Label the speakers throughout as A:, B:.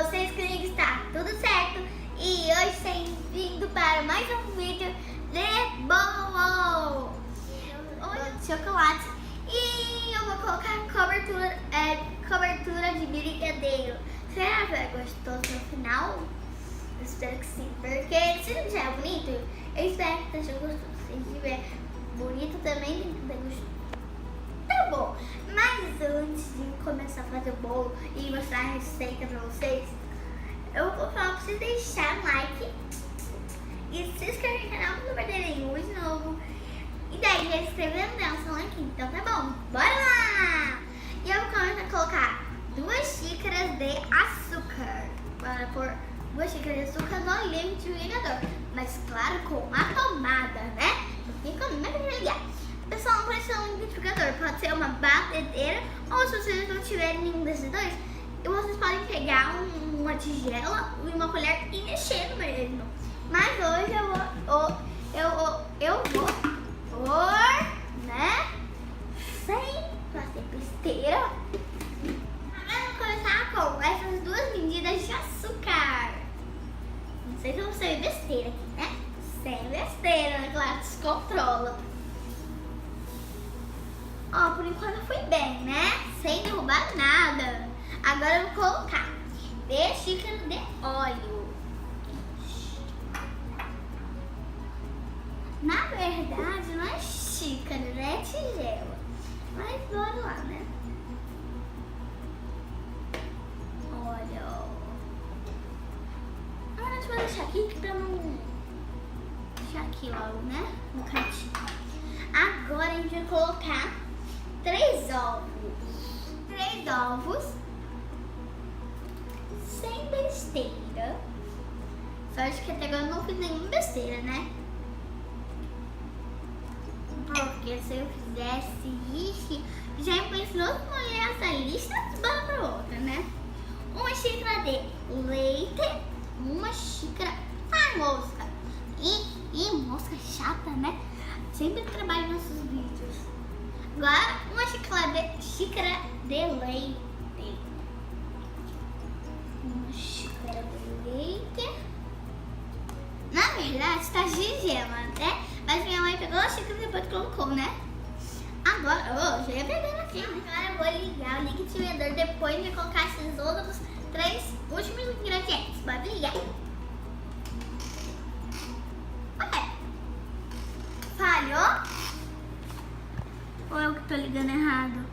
A: vocês comigo está tudo certo? E hoje tem vindo para mais um vídeo de bolo de chocolate. E eu vou colocar cobertura de brigadeiro. Será que vai gostoso no final? Eu espero que sim, porque se não tiver bonito, eu espero que esteja gostoso. Se tiver bonito também, tem que ter gostoso. Tá bom, mas antes de começar a fazer o bolo e mostrar a receita pra vocês, eu vou falar pra vocês deixarem um like e se inscrever no canal pra não perderem nenhum vídeo novo. E daí já inscrever no nosso like, então tá bom, bora lá! E eu vou começar a colocar 2 xícaras de açúcar. Para pôr 2 xícaras de açúcar no liquidificador, mas claro, com a tomada, né? Porque como é que vai ligar? Pessoal, não pode ser um liquidificador, pode ser uma batedeira, ou se vocês não tiverem nenhum desses dois, vocês podem pegar uma tigela e uma colher e mexer no mesmo. Mas hoje eu vou pôr, né, sem fazer besteira. Vamos começar com essas 2 medidas de açúcar. Não sei se eu vou ser besteira aqui, né? Sem besteira, né? Claro, descontrola. Ó, por enquanto foi bem, né? Sem derrubar nada. Agora eu vou colocar 10 xícaras de óleo. Na verdade, não é xícara, né? É tigela. Mas bora lá, né? Olha. Ah, deixa eu deixar aqui pra não... deixar aqui logo, né? No cantinho. Agora a gente vai colocar 3 ovos. 3 ovos. Sem besteira. Só acho que até agora eu não fiz nenhuma besteira, né? Porque se eu fizesse isso, já ensinou a molhar essa lista de uma para outra, né? 1 xícara de leite. 1 xícara... Ai, mosca! E mosca chata, né? Sempre trabalho nos nossos vídeos. Agora, 1 xícara de leite. 1 xícara de leite. Na verdade, está gigela, né? Mas minha mãe pegou a xícara e depois colocou, né? Agora, já ia pegando aqui, né? Agora eu vou ligar o liquidificador depois de colocar esses outros 3 últimos ingredientes. Pode ligar. Falhou? Ou eu que tô ligando errado?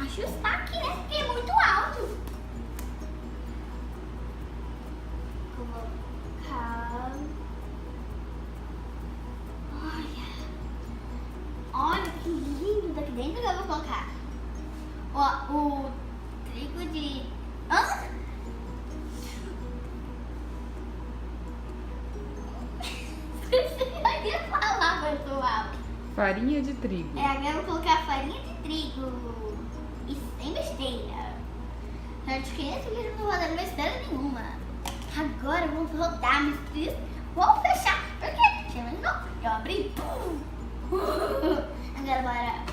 A: Ajustar aqui, né? Porque é muito alto. Colocar. Olha que lindo daqui dentro que eu vou colocar. Ó, o trigo de... Hã? Eu ia falar, pessoal.
B: Farinha de trigo.
A: Agora eu vou colocar farinha de trigo. E sem besteira. Eu te conheço que eu não vou dar besteira nenhuma. Agora vamos rodar, meus filhos. Vou fechar. Porque eu abri. Agora bora lá.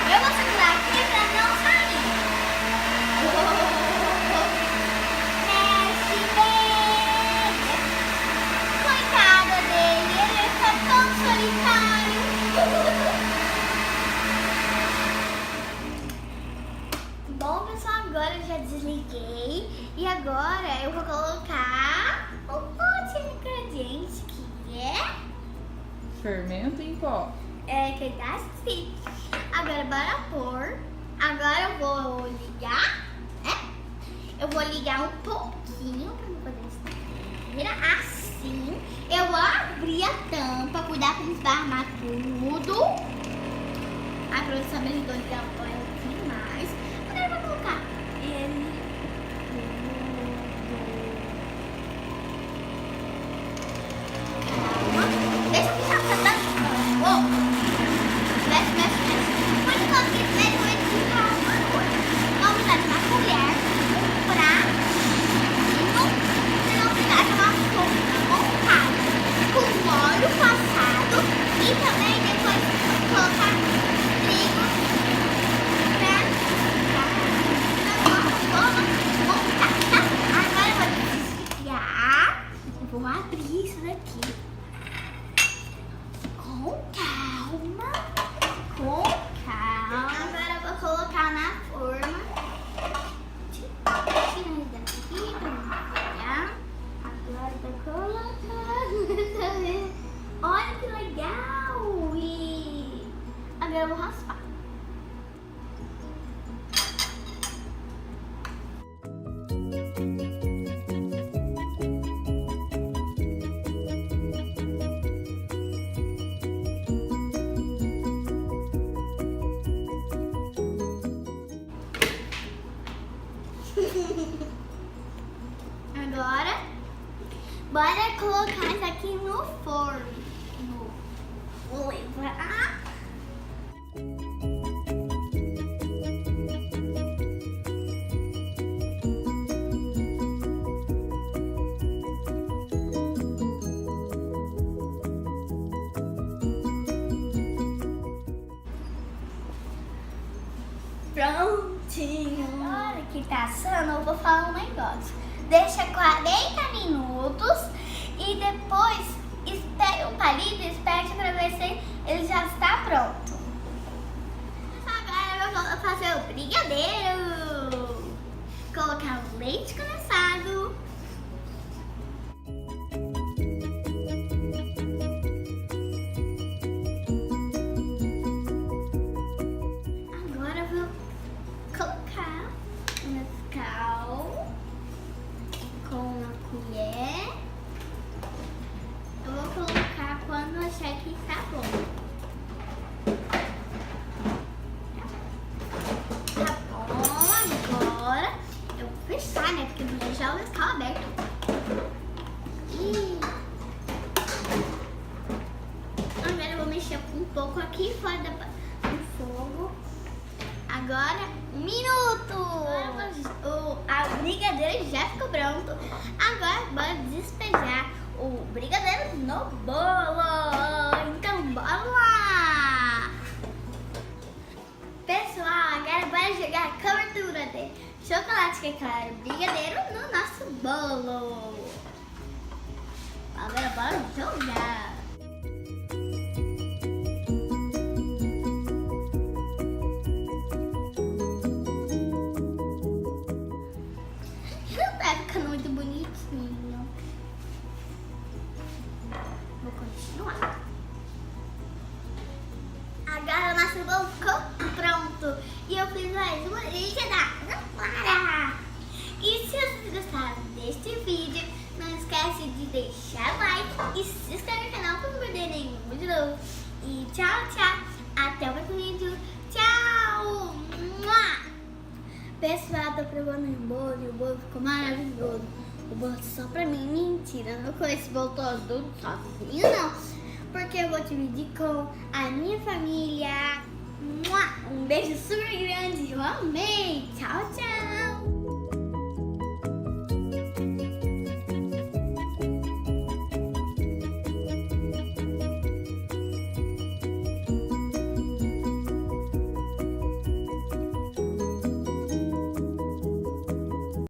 A: Eu vou segurar aqui pra não sair. Mexe bem. Coitada dele, ele está tão solitário. Bom, pessoal, agora eu já desliguei e agora eu vou colocar o último ingrediente, que é...
B: fermento em pó.
A: É, que dá assim. Agora bora pôr. Agora eu vou ligar, né? Eu vou ligar um pouquinho pra não poder estar. frigideira assim. Eu vou abrir a tampa, cuidar pra não desarmar tudo. A produção me ajudou a ligar o óleo aqui mais. Agora eu vou colocar ele. Calma. Deixa eu puxar pra dentro. Mexe, mexe, mexe. Quando eu coloquei ele, eu vou explicar uma coisa. Vamos usar uma colher, um pratinho, e não ficar uma sopa montada com óleo passado e também depois colocar trigo pra montada. Agora eu vou desligar e vou abrir isso daqui. Com calma. Com calma. Agora eu vou colocar na forma. Tira ele daqui pra não pegar. Agora eu vou colocar. Olha que legal! E agora eu vou raspar. Agora, bora colocar isso aqui no forno. Vou levar. Prontinho. Agora que tá assando, eu vou falar um negócio. Deixa 40 minutos e depois espere o palito, esperte para ver se ele já está pronto. Agora eu vou fazer o brigadeiro. Colocar o leite condensado. Agora eu vou colocar o Nescau com a colher. Eu vou colocar quando achar que está bom. Tá bom, agora eu vou fechar, né? Porque eu vou deixar o Nescau aberto. Agora eu vou mexer um pouco aqui fora do fogo. Agora, 1 minuto! A brigadeira já ficou pronto. Agora, bora despejar o brigadeiro no bolo. Então, bora lá! Pessoal, agora bora jogar a cobertura de chocolate, que é claro, brigadeiro no nosso bolo. Agora, bora jogar! Ficando muito bonitinho. Vou continuar. Agora o nosso bolo ficou pronto. E eu fiz mais uma delícia da Ana Clara. E se vocês gostaram deste vídeo, não esquece de deixar like e se inscrever no canal para não perder nenhum vídeo. E tchau, tchau. Até o próximo vídeo. Tchau. Mua! Pessoal, tô provando o bolo e o bolo ficou maravilhoso. O bolo só pra mim, mentira. Não com esse bolo todo sozinho, não. Porque eu vou dividir com a minha família. Um beijo super grande. Eu amei. Tchau.